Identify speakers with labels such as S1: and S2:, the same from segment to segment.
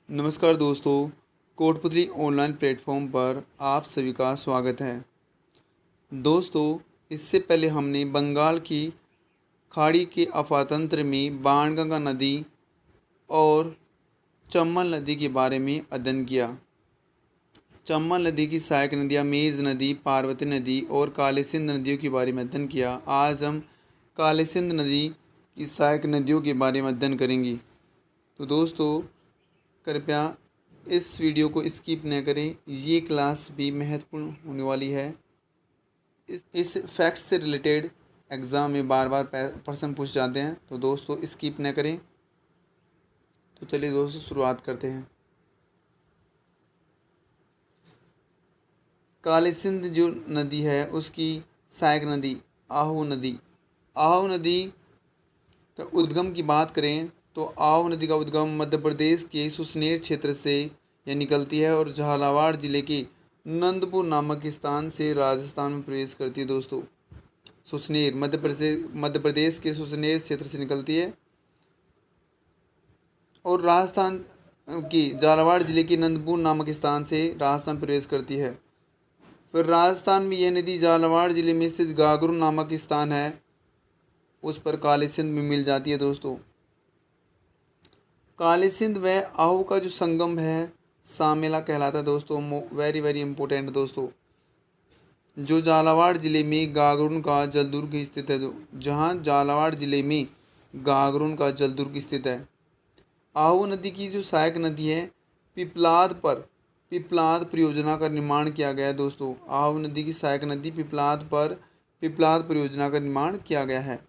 S1: नमस्कार दोस्तों, Kotputli online platform पर आप सभी का स्वागत है। दोस्तों, इससे पहले हमने बंगाल की खाड़ी के अफातंत्र में बाणगंगा नदी और चम्बल नदी के बारे में अध्ययन किया। चम्बल नदी की सहायक नदियाँ मेज नदी, पार्वती नदी और काली सिंध नदियों के बारे में अध्ययन किया। आज हम काली सिंध नदी की सहायक नदियों के बारे में अध्ययन करेंगे। तो दोस्तों, कृपया इस वीडियो को स्किप न करें, ये क्लास भी महत्वपूर्ण होने वाली है। इस फैक्ट से रिलेटेड एग्ज़ाम में बार बार प्रश्न पूछ जाते हैं, तो दोस्तों स्किप न करें। तो चलिए दोस्तों शुरुआत करते हैं। काली सिंध जो नदी है उसकी सहायक नदी आहू नदी। आहू नदी का उद्गम की बात करें तो आहू नदी का उद्गम मध्य प्रदेश के सुसनेर क्षेत्र से यह निकलती है और झालावाड़ जिले के नंदपुर नामक स्थान से राजस्थान में प्रवेश करती है। दोस्तों, सुसनेर मध्य प्रदेश के सुसनेर क्षेत्र से निकलती है और राजस्थान की झालावाड़ जिले के नंदपुर नामक स्थान से राजस्थान प्रवेश करती है। फिर राजस्थान में यह नदी झालावाड़ जिले में स्थित गागरू नामक स्थान है, उस पर काली सिंध में मिल जाती है। दोस्तों, काली सिंध व आहू का जो संगम है सामेला कहलाता है। दोस्तों, वेरी वेरी इंपॉर्टेंट दोस्तों, जो झालावाड़ ज़िले में गागरून का जलदुर्ग स्थित है। जहाँ झालावाड़ ज़िले में गागरून का जलदुर्ग स्थित है। आहू नदी की जो सहायक नदी है पिपलाद परियोजना का निर्माण किया गया है। दोस्तों, आहू नदी की सहायक नदी पिपलाद परियोजना का निर्माण किया गया है।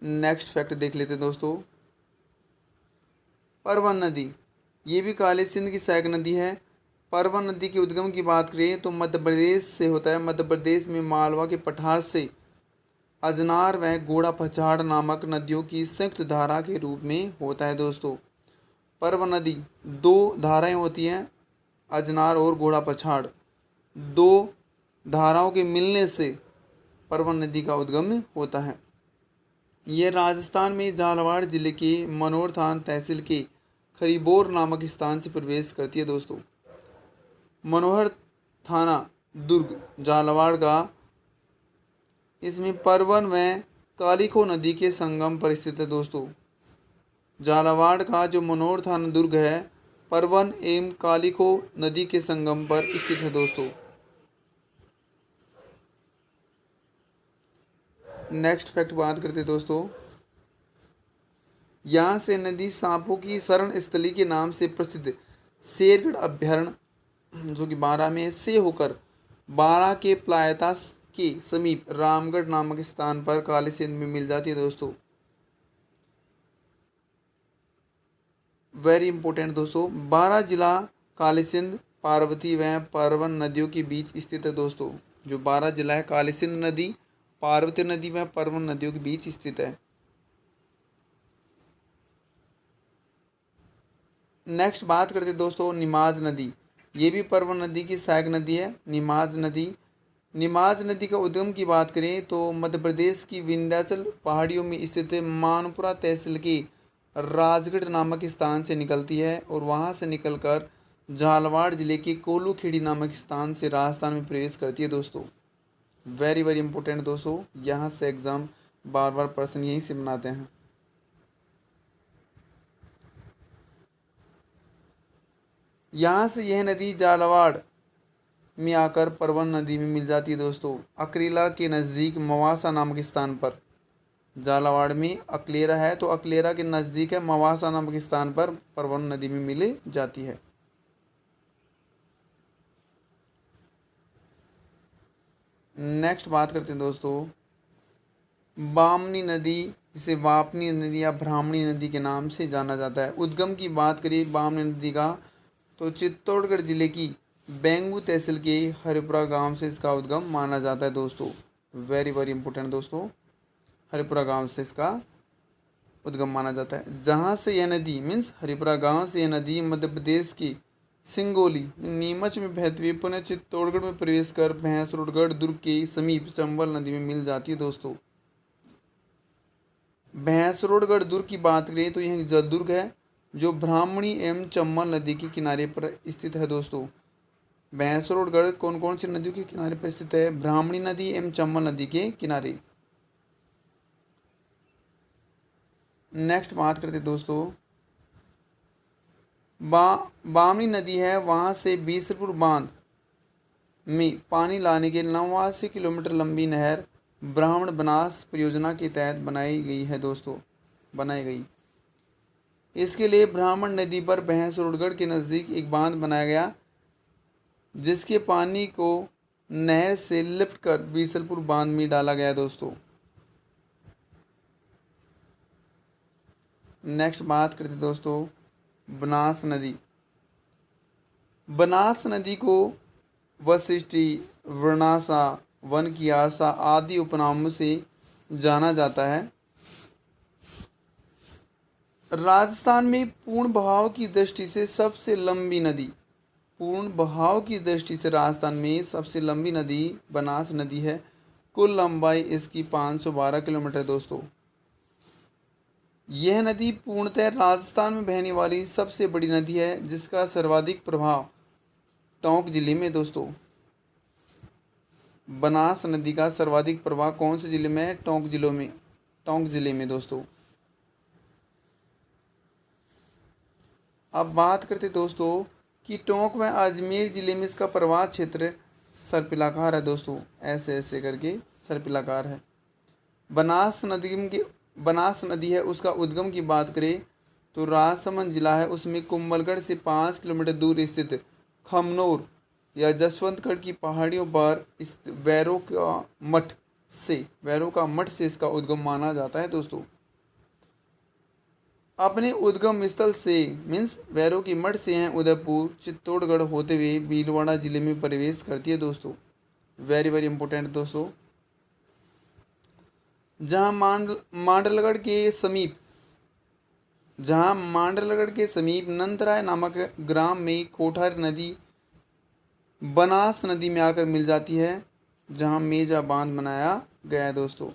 S1: नेक्स्ट फैक्ट देख लेते हैं दोस्तों। परवन नदी, ये भी काली सिंध की सहायक नदी है। परवन नदी के उद्गम की बात करें तो मध्य प्रदेश से होता है। मध्य प्रदेश में मालवा के पठार से अजनार व घोड़ा पछाड़ नामक नदियों की संयुक्त धारा के रूप में होता है। दोस्तों, परवन नदी दो धाराएं होती हैं, अजनार और घोड़ा पछाड़। दो धाराओं के मिलने से परवन नदी का उद्गम होता है। यह राजस्थान में झालावाड़ जिले के मनोर थाना तहसील के खरीबोर नामक स्थान से प्रवेश करती है। दोस्तों, मनोहर थाना दुर्ग झालावाड़ का, इसमें परवन व कालीखो नदी के संगम पर स्थित है। दोस्तों, झालावाड़ का जो मनोहर थाना दुर्ग है परवन एवं कालीखो नदी के संगम पर स्थित है। दोस्तों, नेक्स्ट फैक्ट बात करते हैं दोस्तों। यहाँ से नदी सांपों की शरण स्थली के नाम से प्रसिद्ध शेरगढ़ अभ्यारण्य जो कि बारां में से होकर बारां के प्लायता के समीप रामगढ़ नामक स्थान पर काली सिंध में मिल जाती है। दोस्तों, वेरी इंपॉर्टेंट दोस्तों, बारां जिला काली सिंध पार्वती व परवन नदियों के बीच स्थित है। दोस्तों, जो बारां जिला है काली सिंध नदी पार्वती नदी व परवन नदियों के बीच स्थित है। नेक्स्ट बात करते हैं दोस्तों निमाज नदी, ये भी परवन नदी की सहायक नदी है। निमाज नदी का उद्गम की बात करें तो मध्य प्रदेश की विंध्याचल पहाड़ियों में स्थित मानपुरा तहसील के राजगढ़ नामक स्थान से निकलती है और वहां से निकलकर झालावाड़ जिले के कोलू खेड़ी नामक स्थान से राजस्थान में प्रवेश करती है। दोस्तों, वेरी वेरी इंपॉर्टेंट दोस्तों, यहाँ से एग्ज़ाम बार बार प्रश्न यहीं से बनाते हैं। यहाँ से यह नदी झालावाड़ में आकर परवन नदी में मिल जाती है। दोस्तों, अकलेरा के नज़दीक मवासा नामक स्थान पर, झालावाड़ में अकलेरा है तो अकलेरा के नज़दीक है मवासा नामक स्थान पर परवन नदी में मिल जाती है। नेक्स्ट बात करते हैं दोस्तों बामनी नदी, जिसे वापनी नदी या ब्राह्मणी नदी के नाम से जाना जाता है। उद्गम की बात करें बामनी नदी का तो चित्तौड़गढ़ जिले की बेंगू तहसील के हरिपुरा गांव से इसका उद्गम माना जाता है। दोस्तों, वेरी वेरी इंपॉर्टेंट दोस्तों, हरिपुरा गांव से इसका उद्गम माना जाता है। जहां से यह नदी मीन्स हरिपुरा गांव से यह नदी मध्य प्रदेश की सिंगोली नीमच में बहती हुई पुनः चित्तौड़गढ़ में प्रवेश कर भैंसरोडगढ़ दुर्ग के समीप चंबल नदी में मिल जाती है। दोस्तों, भैंसरोडगढ़ दुर्ग की बात करें तो यह जलदुर्ग है जो ब्राह्मणी एवं चंबल नदी के किनारे पर स्थित है दोस्तों। भैंसरोडगढ़ कौन कौन सी नदियों के किनारे पर स्थित है? ब्राह्मणी नदी एवं चंबल नदी के किनारे। नेक्स्ट बात करते दोस्तों, बामनी नदी है, वहाँ से बीसलपुर बांध में पानी लाने के 89 किलोमीटर लंबी नहर ब्राह्मण बनास परियोजना के तहत बनाई गई है दोस्तों, बनाई गई। इसके लिए ब्राह्मण नदी पर भैंसरोडगढ़ के नज़दीक एक बांध बनाया गया, जिसके पानी को नहर से लिफ्ट कर बीसलपुर बांध में डाला गया दोस्तों। नेक्स्ट बात करते दोस्तों, बनास नदी। बनास नदी को वशिष्ठी, वर्णासा, वन की आशा आदि उपनामों से जाना जाता है। राजस्थान में पूर्ण बहाव की दृष्टि से सबसे लंबी नदी, पूर्ण बहाव की दृष्टि से राजस्थान में सबसे लंबी नदी बनास नदी है। कुल लंबाई इसकी 512 किलोमीटर दोस्तों। यह नदी पूर्णतः राजस्थान में बहने वाली सबसे बड़ी नदी है, जिसका सर्वाधिक प्रभाव टोंक जिले में दोस्तों। बनास नदी का सर्वाधिक प्रभाव कौन से जिले में है? टोंक जिलों में, टोंक जिले में दोस्तों। अब बात करते दोस्तों कि टोंक व अजमेर जिले में इसका प्रवाह क्षेत्र सर्पिलाकार है दोस्तों, ऐसे ऐसे करके सर्पिलाकार है। बनास नदी है, उसका उद्गम की बात करें तो राजसमंद जिला है, उसमें कुंभलगढ़ से 5 किलोमीटर दूर स्थित खमनोर या जसवंतगढ़ की पहाड़ियों पर वैरों का मठ से इसका उद्गम माना जाता है दोस्तों। अपने उद्गम स्थल से मीन्स वैरों की मठ से हैं उदयपुर, चित्तौड़गढ़ होते हुए भीलवाड़ा जिले में प्रवेश करती है दोस्तों। वेरी वेरी इंपॉर्टेंट दोस्तों। जहां मांडलगढ़ के समीप नंदराय नामक ग्राम में कोठार नदी बनास नदी में आकर मिल जाती है, जहां मेजा बांध बनाया गया है दोस्तों।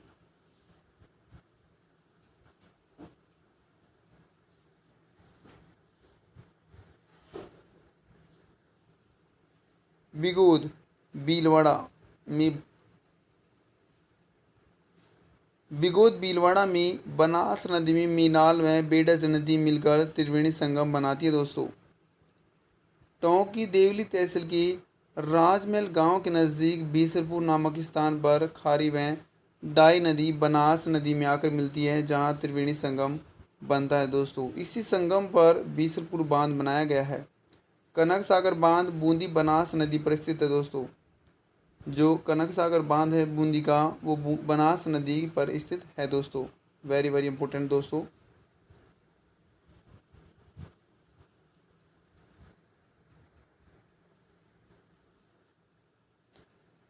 S1: बिगोद भीलवाड़ा में बनास नदी में मीनाल व बेडज नदी मिलकर त्रिवेणी संगम बनाती है दोस्तों। टोंक की देवली तहसील के राजमहल गांव के नज़दीक बीसलपुर नामक स्थान पर खारी व डाई नदी बनास नदी में आकर मिलती है, जहां त्रिवेणी संगम बनता है दोस्तों। इसी संगम पर बीसलपुर बांध बनाया गया है। कनक सागर बांध बूंदी बनास नदी पर स्थित है दोस्तों। जो कनक सागर बांध है बूंदी का, वो बनास नदी पर स्थित है दोस्तों। वेरी वेरी इंपॉर्टेंट दोस्तों।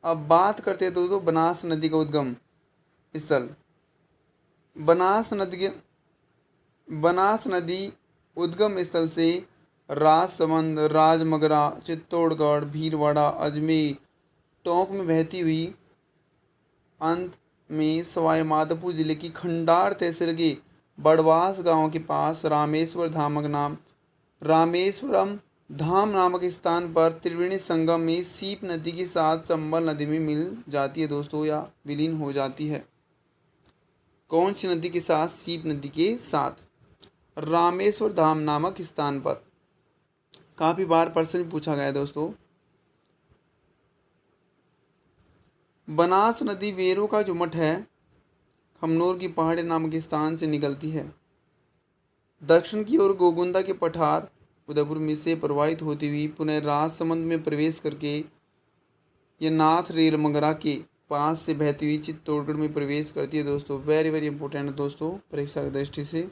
S1: अब बात करते हैं दोस्तों बनास नदी का उद्गम स्थल। बनास नदी उद्गम स्थल से राजसमंद, राजमगरा, चित्तौड़गढ़, भीलवाड़ा, अजमेर, टोंक में बहती हुई अंत में सवाई माधोपुर जिले की खंडार तहसील के बड़वास गांव के पास रामेश्वरम धाम नामक स्थान पर त्रिवेणी संगम में सीप नदी के साथ चंबल नदी में मिल जाती है दोस्तों, या विलीन हो जाती है। कौन सी नदी के साथ? सीप नदी के साथ रामेश्वर धाम नामक स्थान पर। काफ़ी बार प्रश्न पूछा गया है दोस्तों। बनास नदी वेरों का जो मठ है खमनोर की पहाड़ी नामक स्थान से निकलती है। दक्षिण की ओर गोगुंदा के पठार उदयपुर में से प्रवाहित होती हुई पुनः राजसमंद में प्रवेश करके ये नाथ रेल मंगरा के पास से बहती हुई चित्तौड़गढ़ में प्रवेश करती है दोस्तों। वेरी वेरी इंपॉर्टेंट दोस्तों, परीक्षा की दृष्टि से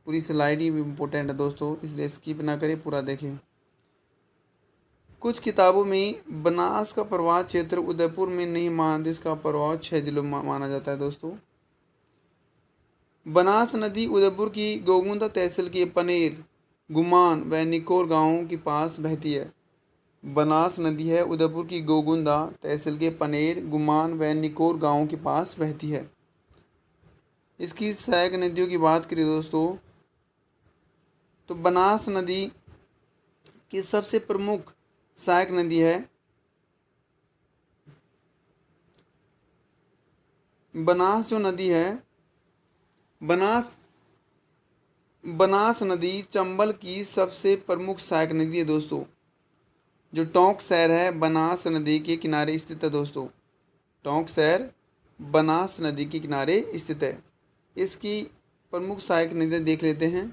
S1: पूरी स्लाइड ही इम्पोर्टेंट है दोस्तों, इसलिए स्किप ना करें, पूरा देखें। कुछ किताबों में बनास का प्रवाह क्षेत्र उदयपुर में नहीं माना, इसका प्रवाह 6 जिलों में माना जाता है दोस्तों। बनास नदी उदयपुर की गोगुंदा तहसील के पनेर, गुमान व निकोर गांवों के पास बहती है। बनास नदी है उदयपुर की गोगुंदा तहसील के पनेर, गुमान व निकोर गांवों के पास बहती है। इसकी सहायक नदियों की बात करें दोस्तों तो बनास नदी की सबसे प्रमुख सहायक नदी है बनास। जो नदी है बनास बनास नदी चंबल की सबसे प्रमुख सहायक नदी है दोस्तों। जो टोंक शहर है बनास नदी के किनारे स्थित है दोस्तों। टोंक शहर बनास नदी के किनारे स्थित है। इसकी प्रमुख सहायक नदियाँ देख लेते हैं।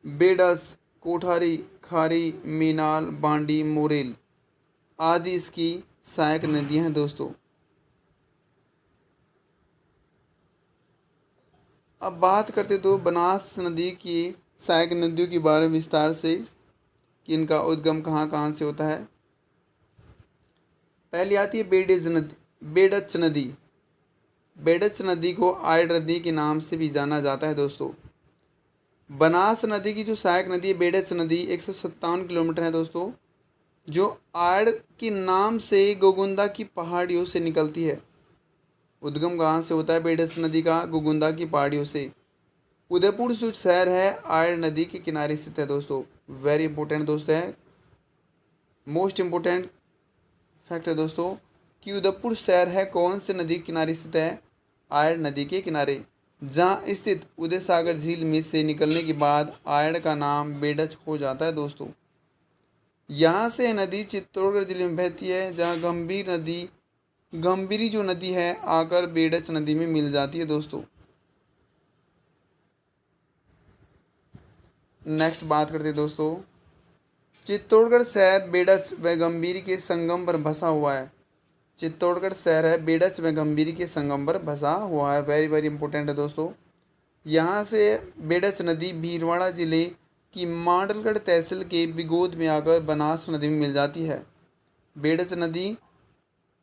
S1: बेडस, कोठारी, खारी, मीनाल, बांडी, मोरेल आदि इसकी सहायक नदियाँ हैं दोस्तों। अब बात करते तो बनास नदी की सहायक नदियों के बारे में विस्तार से कि इनका उद्गम कहाँ कहाँ से होता है। पहली आती है बेडच नदी। बेडच नदी को आयड नदी के नाम से भी जाना जाता है दोस्तों। बनास नदी की जो सहायक नदी है बेडच नदी 157 किलोमीटर है दोस्तों, जो आयड के नाम से गोगुंदा की पहाड़ियों से निकलती है। उद्गम कहाँ से होता है बेडच नदी का? गोगुंदा की पहाड़ियों से। उदयपुर जो शहर है आयड नदी के किनारे स्थित है दोस्तों। वेरी इंपॉर्टेंट दोस्त है, मोस्ट इंपॉर्टेंट फैक्ट है दोस्तों कि उदयपुर शहर है कौन से नदी के किनारे स्थित है? आयड नदी के किनारे, जहाँ स्थित उदय सागर झील में से निकलने के बाद आयड का नाम बेडच हो जाता है दोस्तों। यहाँ से नदी चित्तौड़गढ़ जिले में बहती है, जहाँ गंभीरी जो नदी है आकर बेडच नदी में मिल जाती है दोस्तों। नेक्स्ट बात करते हैं दोस्तों, चित्तौड़गढ़ शहर बेडच व गंभीरी के संगम पर बसा हुआ है। चित्तौड़गढ़ शहर है बेडच व गंभीरी के संगम पर बसा हुआ है। वेरी वेरी इंपॉर्टेंट है दोस्तों। यहाँ से बेडच नदी भीलवाड़ा जिले की मांडलगढ़ तहसील के बिगोद में आकर बनास नदी में मिल जाती है। बेडच नदी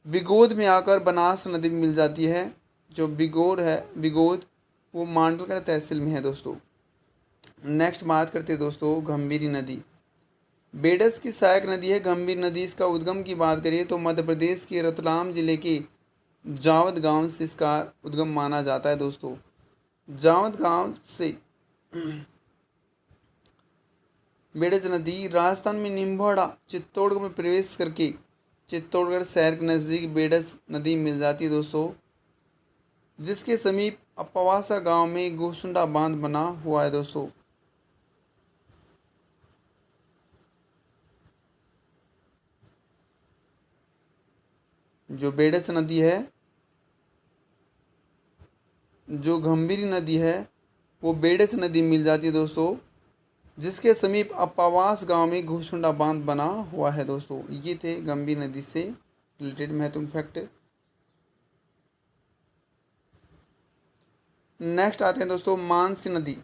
S1: बिगोद में आकर बनास नदी में मिल जाती है। जो बिगोद वो मांडलगढ़ तहसील में है दोस्तों। नेक्स्ट बात करते हैं दोस्तों गंभीरी नदी। बेडस की सहायक नदी है गंभीर नदी। इसका उद्गम की बात करिए तो मध्य प्रदेश के रतलाम जिले के जावद गांव से इसका उद्गम माना जाता है दोस्तों। जावद गांव से बेडस नदी राजस्थान में निम्बाड़ा चित्तौड़गढ़ में प्रवेश करके चित्तौड़गढ़ शहर के नज़दीक बेडस नदी मिल जाती है दोस्तों, जिसके समीप अपवासा गांव में गोसुंडा बांध बना हुआ है दोस्तों। जो बेडस नदी है, जो गंभीरी नदी है वो बेडस नदी मिल जाती है दोस्तों, जिसके समीप अपावास गांव में घोसुंडा बांध बना हुआ है दोस्तों। ये थे गंभीर नदी से रिलेटेड महत्वपूर्ण फैक्ट। नेक्स्ट आते हैं दोस्तों मानसी नदी।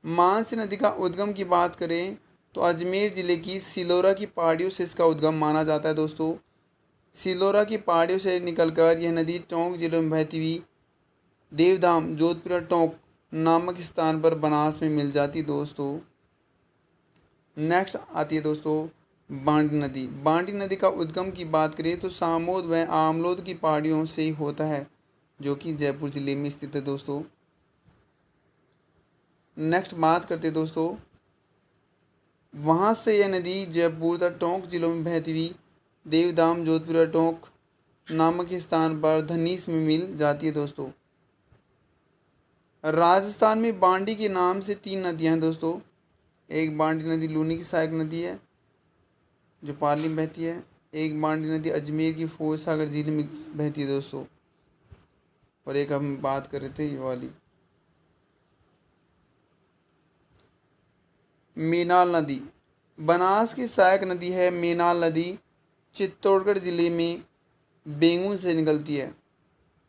S1: मानसी नदी का उद्गम की बात करें तो अजमेर ज़िले की सिलोरा की पहाड़ियों से इसका उद्गम माना जाता है दोस्तों। सिलोरा की पहाड़ियों से निकलकर यह नदी टोंक जिले में बहती हुई देवधाम जोधपुर टोंक नामक स्थान पर बनास में मिल जाती दोस्तों। नेक्स्ट आती है दोस्तों बांडी नदी। बांडी नदी का उद्गम की बात करें तो सामोद व आमलोद की पहाड़ियों से ही होता है, जो कि जयपुर जिले में स्थित है दोस्तों। नेक्स्ट बात करते हैं दोस्तों, वहाँ से यह नदी जयपुर तथा टोंक जिलों में बहती हुई देवधाम जोधपुर टोंक नामक स्थान पर धनीस में मिल जाती है दोस्तों। राजस्थान में बांडी के नाम से 3 नदियाँ हैं दोस्तों। एक बांडी नदी लूनी की सहायक नदी है जो पाली में बहती है। एक बांडी नदी अजमेर की फौज सागर झील में बहती है दोस्तों, और एक हम बात कर रहे थे ये वाली मीनाल नदी। बनास की सहायक नदी है मीनाल नदी। चित्तौड़गढ़ जिले में बेंगू से निकलती है।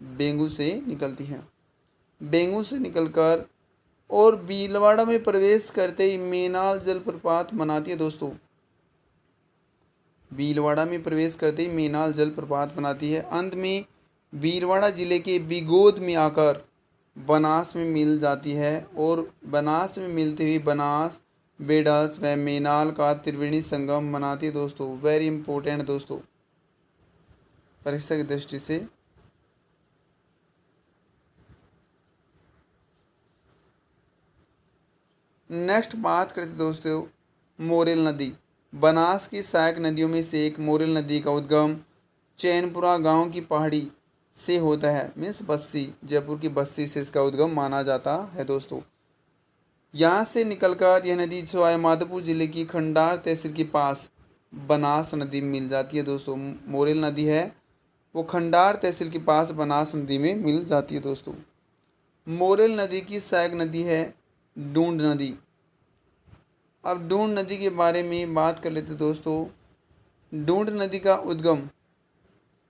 S1: बेंगू से निकलकर और भीलवाड़ा में प्रवेश करते ही मीनाल जलप्रपात बनाती है दोस्तों। भीलवाड़ा में प्रवेश करते ही मीनाल जलप्रपात बनाती है। अंत में भीलवाड़ा जिले के बिगोद में आकर बनास में मिल जाती है, और बनास में मिलती हुई बनास बेडस व मीनाल का त्रिवेणी संगम बनाती है दोस्तों। वेरी इंपॉर्टेंट दोस्तों परीक्षा की दृष्टि से। नेक्स्ट बात करते दोस्तों मोरेल नदी। बनास की सहायक नदियों में से एक मोरेल नदी का उद्गम चैनपुरा गांव की पहाड़ी से होता है। मीन्स बस्सी, जयपुर की बस्सी से इसका उद्गम माना जाता है दोस्तों। यहाँ से निकलकर यह नदी सवाई माधोपुर जिले की खंडार तहसील के पास बनास नदी में मिल जाती है दोस्तों। मोरेल नदी है वो खंडार तहसील के पास बनास नदी में मिल जाती है दोस्तों। मोरेल नदी की सहायक नदी है डूंड नदी। अब डूंड नदी के बारे में बात कर लेते दोस्तों। डूंड नदी का उद्गम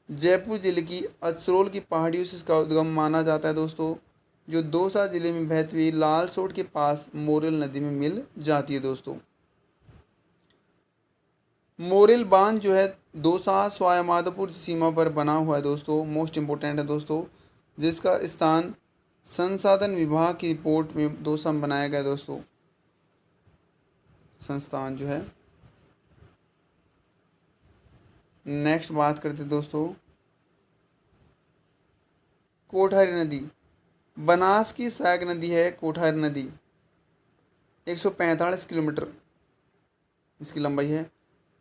S1: जयपुर जिले की असरोल की पहाड़ियों से इसका उद्गम माना जाता है दोस्तों, जो दौसा जिले में बहती हुई लालसोट के पास मोरेल नदी में मिल जाती है दोस्तों। मोरेल बांध जो है दौसा स्वाय माधोपुर सीमा पर बना हुआ है दोस्तों। मोस्ट इम्पोर्टेंट है दोस्तों, जिसका स्थान संसाधन विभाग की रिपोर्ट में दौसा में बनाया गया है दोस्तों। संस्थान जो है। नेक्स्ट बात करते दोस्तों कोठारी नदी। बनास की सहायक नदी है कोठारी नदी। 145 किलोमीटर इसकी लंबाई है।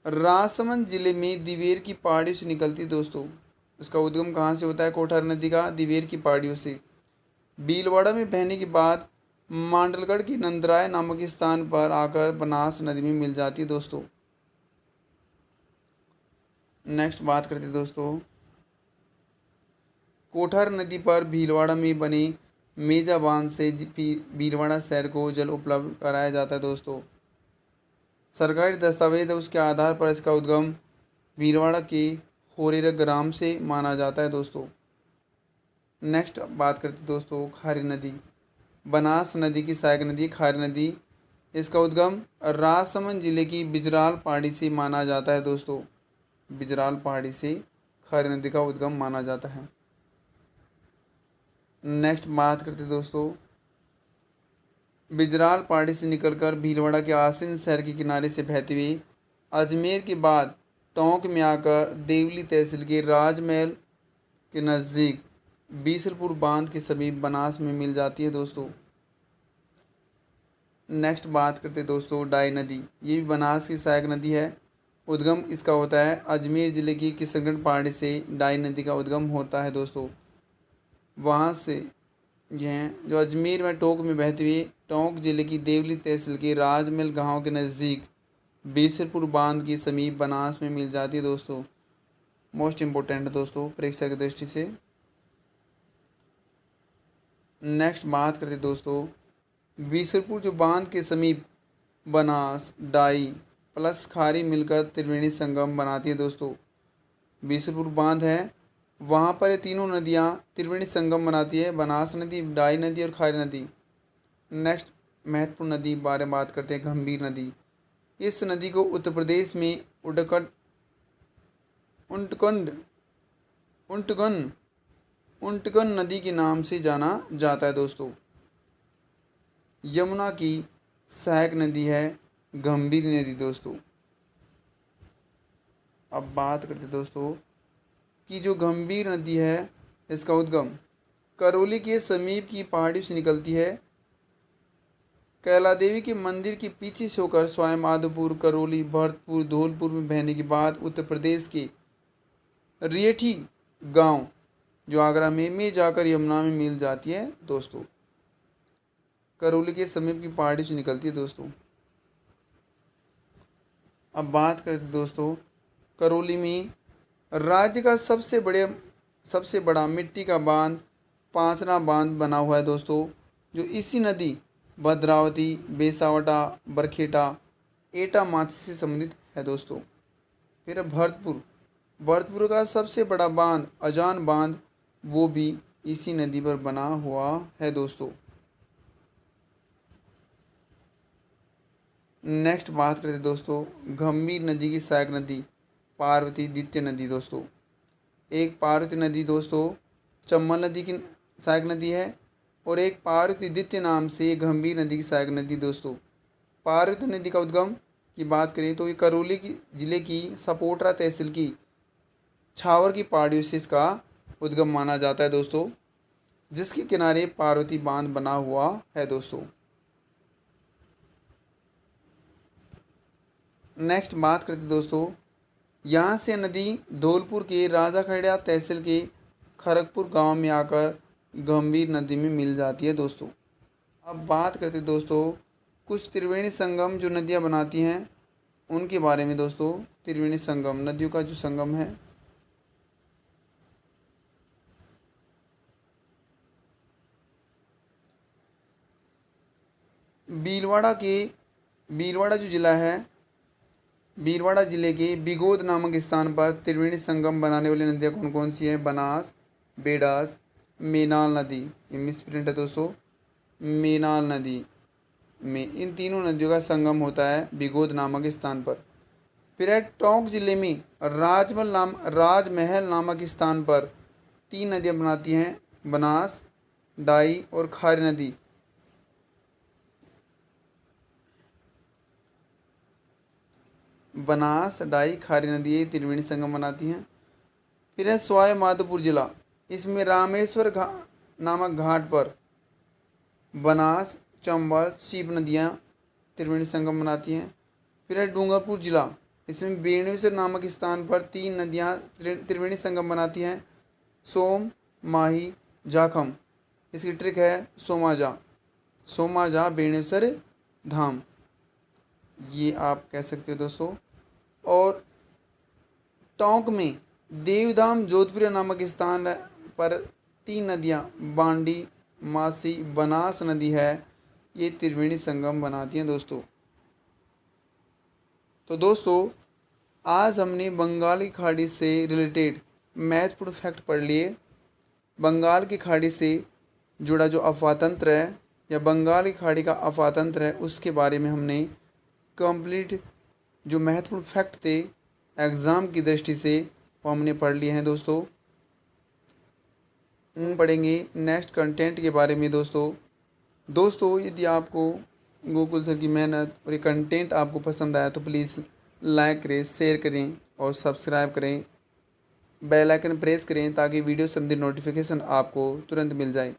S1: राजसमंद जिले में दिवेर की पहाड़ियों से निकलती है दोस्तों। इसका उद्गम कहाँ से होता है कोठारी नदी का? दिवेर की पहाड़ियों से। भीलवाड़ा में बहने के बाद मांडलगढ़ की नंदराय नामक स्थान पर आकर बनास नदी में मिल जाती है दोस्तों। नेक्स्ट बात करते हैं दोस्तों कोठार नदी पर भीलवाड़ा में बने मेजा बांध से भीलवाड़ा शहर को जल उपलब्ध कराया जाता है दोस्तों। सरकारी दस्तावेज है उसके आधार पर इसका उद्गम भीलवाड़ा के होरेरा ग्राम से माना जाता है दोस्तों। नेक्स्ट बात करते हैं दोस्तों खारी नदी। बनास नदी की सहायक नदी खारी नदी। इसका उद्गम राजसमंद जिले की बिजराल पहाड़ी से माना जाता है दोस्तों। बिजराल पहाड़ी से खारी नदी का उद्गम माना जाता है। नेक्स्ट बात करते हैं दोस्तों बिजराल पहाड़ी से निकलकर भीलवाड़ा के आसिन शहर के किनारे से बहती हुई अजमेर के बाद टोंक में आकर देवली तहसील के राजमहल के नज़दीक बीसलपुर बांध के समीप बनास में मिल जाती है दोस्तों। नेक्स्ट बात करते हैं दोस्तों डाई नदी। ये भी बनास की सहायक नदी है। उद्गम इसका होता है अजमेर ज़िले की किशनगढ़ पहाड़ी से डाई नदी का उद्गम होता है दोस्तों। वहाँ से यह जो अजमेर में टोंक में बहती हुई टोंक जिले की देवली तहसील के राजमहल गांव के नज़दीक बीसलपुर बांध के समीप बनास में मिल जाती है दोस्तों। मोस्ट इम्पोर्टेंट है दोस्तों परीक्षा की दृष्टि से। नेक्स्ट बात करते दोस्तों बीसलपुर जो बांध के समीप बनास डाई प्लस खारी मिलकर त्रिवेणी संगम बनाती है दोस्तों। बीसलपुर बांध है वहाँ पर ये तीनों नदियाँ त्रिवेणी संगम बनाती है, बनास नदी, डाई नदी और खारी नदी। नेक्स्ट महत्वपूर्ण नदी बारे में बात करते हैं गंभीर नदी। इस नदी को उत्तर प्रदेश में उंटकन नदी के नाम से जाना जाता है दोस्तों। यमुना की सहायक नदी है गंभीर नदी दोस्तों। अब बात करते दोस्तों कि जो गंभीर नदी है इसका उद्गम करौली के समीप की पहाड़ी से निकलती है। कैला देवी के मंदिर के पीछे से होकर स्वाय माधोपुर, करौली, भरतपुर, धौलपुर में बहने के बाद उत्तर प्रदेश के रियठी गांव जो आगरा में जाकर यमुना में मिल जाती है दोस्तों। करौली के समीप की पहाड़ी से निकलती है दोस्तों। अब बात करते दोस्तों करौली में राज्य का सबसे बड़ा मिट्टी का बांध पांसरा बांध बना हुआ है दोस्तों, जो इसी नदी भद्रावती, बेसावटा, बरखेटा, एटा माथी से संबंधित है दोस्तों। फिर भरतपुर का सबसे बड़ा बांध अजान बांध वो भी इसी नदी पर बना हुआ है दोस्तों। नेक्स्ट बात करते दोस्तों गंभीर नदी की सहायक नदी पार्वती द्वितीय नदी दोस्तों। एक पार्वती नदी दोस्तों चंबल नदी की सहायक नदी है और एक पार्वती द्वितीय नाम से गंभीर नदी की सहायक नदी दोस्तों। पार्वती नदी का उद्गम की बात करें तो ये करौली की जिले की सपोटरा तहसील की छावर की पहाड़ियों से इसका उद्गम माना जाता है दोस्तों, जिसके किनारे पार्वती बांध बना हुआ है दोस्तों। नेक्स्ट बात करते दोस्तों, यहाँ से नदी धौलपुर के राजाखेड़ा तहसील के खड़गपुर गांव में आकर गंभीर नदी में मिल जाती है दोस्तों। अब बात करते दोस्तों कुछ त्रिवेणी संगम जो नदियाँ बनाती हैं उनके बारे में दोस्तों। त्रिवेणी संगम नदियों का जो संगम है, भीलवाड़ा जो ज़िला है, भीलवाड़ा ज़िले के बिगोद नामक स्थान पर त्रिवेणी संगम बनाने वाली नदियाँ कौन कौन सी हैं? बनास, बेडास, मेनाल नदी। ये मिसप्रिंट है दोस्तों, मेनाल नदी में इन तीनों नदियों का संगम होता है बिगोद नामक स्थान पर। फिर है टोंक जिले में राजमहल नामक स्थान पर 3 नदियाँ बनाती हैं, बनास, डाई और खारी नदी। बनास, डाई, खारी नदी ये त्रिवेणी संगम बनाती हैं। फिर है सवाई माधोपुर जिला, इसमें रामेश्वर नामक घाट पर बनास, चंबल, शिव नदियाँ त्रिवेणी संगम बनाती हैं। फिर है डूंगरपुर जिला, इसमें बेणेश्वर नामक स्थान पर 3 नदियाँ त्रिवेणी संगम बनाती हैं, सोम, माही, जाखम। इसकी ट्रिक है सोमाजा बेणेश्वर धाम, ये आप कह सकते हो दोस्तों। और टोंक में देवधाम जोधपुर नामक स्थान पर 3 नदियाँ बांडी, मासी, बनास नदी है, ये त्रिवेणी संगम बनाती हैं दोस्तों। तो दोस्तों आज हमने बंगाल की खाड़ी से रिलेटेड महत्वपूर्ण फैक्ट पढ़ लिए। बंगाल की खाड़ी से जुड़ा जो अफवातंत्र है या बंगाल की खाड़ी का अफवातंत्र है उसके बारे में हमने कंप्लीट जो महत्वपूर्ण फैक्ट थे एग्ज़ाम की दृष्टि से वो हमने पढ़ लिए हैं दोस्तों। पढ़ेंगे नेक्स्ट कंटेंट के बारे में दोस्तों यदि आपको गोकुल सर की मेहनत और ये कंटेंट आपको पसंद आया तो प्लीज़ लाइक करें, शेयर करें और सब्सक्राइब करें, बेल आइकन प्रेस करें ताकि वीडियो संबंधी नोटिफिकेशन आपको तुरंत मिल जाए।